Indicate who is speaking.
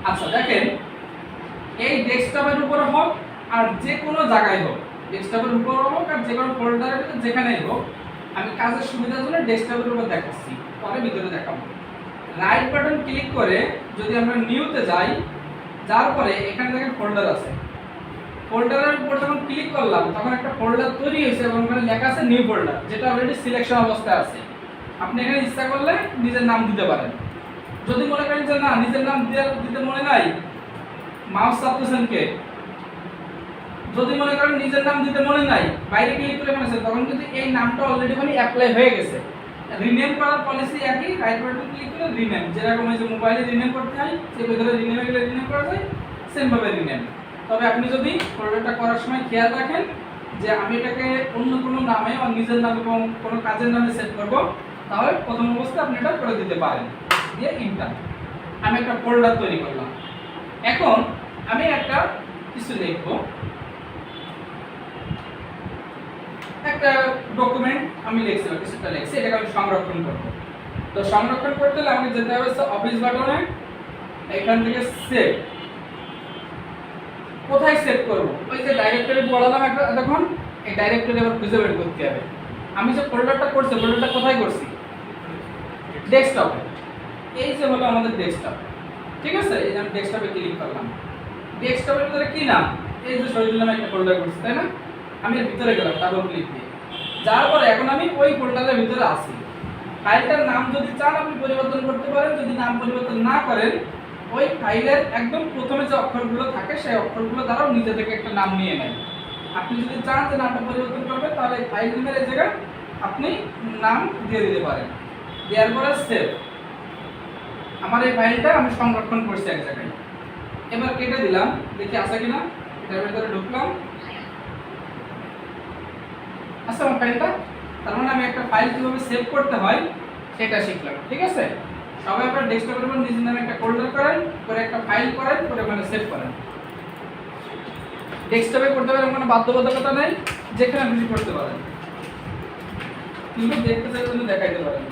Speaker 1: আচ্ছা দেখেন, এই ডেস্কটপের উপরে হোক আর যে কোনো জায়গায় হোক, ডেস্কটপের উপরে হোক আর যে কোনো ফোল্ডারের ভিতরে যেখানেই হোক, আমি কাজের সুবিধার জন্য ডেস্কটপের উপর দেখাচ্ছি, পরে ভিতরে দেখাবো। রাইট বাটন ক্লিক করে যদি আমরা নিউতে যাই, যার পরে এখানে দেখেন ফোল্ডার আছে, ফোল্ডারের উপর যখন ক্লিক করলাম তখন একটা ফোল্ডার তৈরি হয়েছে এবং ওখানে লেখা আছে নিউ ফোল্ডার, যেটা অলরেডি সিলেকশন অবস্থায় আছে। আপনি এখানে ইচ্ছা করলে নিজের নাম দিতে পারেন। যদি মনে করেন যে না নিজের নাম দিতে মনে নাই, মাউস চাপতেছেন কে, যদি মনে করেন নিজের নাম দিতে মনে নাই, বাইরে ক্লিক করে ফেলেছেন, তখন কিন্তু এই নামটা অলরেডি মানে অ্যাপ্লাই হয়ে গেছে। রিনেম করার পলিসি একই, রাইট বাটন ক্লিক করে রিনেম, যেরকম হয়েছে মোবাইলে রিনেম করতে হয় সেই ভিতরে রিনেমে গেলে রিনেম করা যায়, সেম ভাবে রিনেম। তবে আপনি যদি ফোল্ডারটা করার সময় খেয়াল রাখেন যে আমি এটাকে অন্য কোনো নামে বা নিজের নামে এবং কোনো কাজের নামে সেট করব, তাহলে প্রথম অবস্থায় আপনি এটা করে দিতে পারেন। দিয়ে ইন্টার, আমি একটা ফোল্ডার তৈরি করলাম। এখন আমি একটা কিছু লিখবো, একটা ডকুমেন্ট আমি লিখছিলাম, কিছুটা লিখছি, এটাকে আমি সংরক্ষণ করব। তো সংরক্ষণ করতে হলে আমাকে যেতে হবে অফিস বাটনে, এখান থেকে সেভ। কোথায় সেভ করব? ওই যে ডাইরেক্টরি বলালাম একটা, দেখুন এই ডাইরেক্টরি আবার খুঁজে বের করতে হবে। আমি যে ফোল্ডারটা করছি, ফোল্ডারটা কোথায় করছি? ডেস্কটপে। এই যে হলো আমাদের ডেস্কটপ, ঠিক আছে? এই যে আমি ডেস্কটপে ক্লিক করলাম। ডেস্কটপের ভিতরে কি নাম? এই যে শহীদুল নামে একটা ফোল্ডার করছি, তাই না? আমি এর ভিতরে গেলাম ডাবল ক্লিক দিয়ে, যার পরে এখন আমি ওই ফোল্ডারের ভিতরে আছি। ফাইলটার নাম যদি চান আপনি পরিবর্তন করতে পারেন, যদি নাম পরিবর্তন না করেন ওই ফাইলের একদম প্রথমে যে অক্ষরগুলো থাকে সেই অক্ষরগুলো দ্বারাও নিজে থেকে একটা নাম নিয়ে নেয়। আপনি যদি চান যে নামটা পরিবর্তন করবেন, তাহলে ফাইল নেমের এই জায়গায় আপনি নাম দিয়ে দিতে পারেন। দেওয়ার পরে সেভ। আমার এই ফাইলটা আমি সংরক্ষণ করছি এক জায়গায়, এবার কেটে দিলাম, দেখি আছে কিনা। এটার ভিতরে ঢুকলাম, আচ্ছা আমার ফাইলটা, তার মানে আমি একটা ফাইল কিভাবে সেভ করতে হয় সেটা শিখলাম, ঠিক আছে? সবাই আপনার ডেস্কটপের উপর নিজের নামে একটা ফোল্ডার করেন, করে একটা ফাইল করেন, করে ওখানে সেভ করেন। ডেস্কটপে করতে পারেন, কোনো বাধ্যবাধকতা নেই, যেখানে আপনি করতে পারেন, কিন্তু দেখতে চাইলে দেখাইতে পারেন।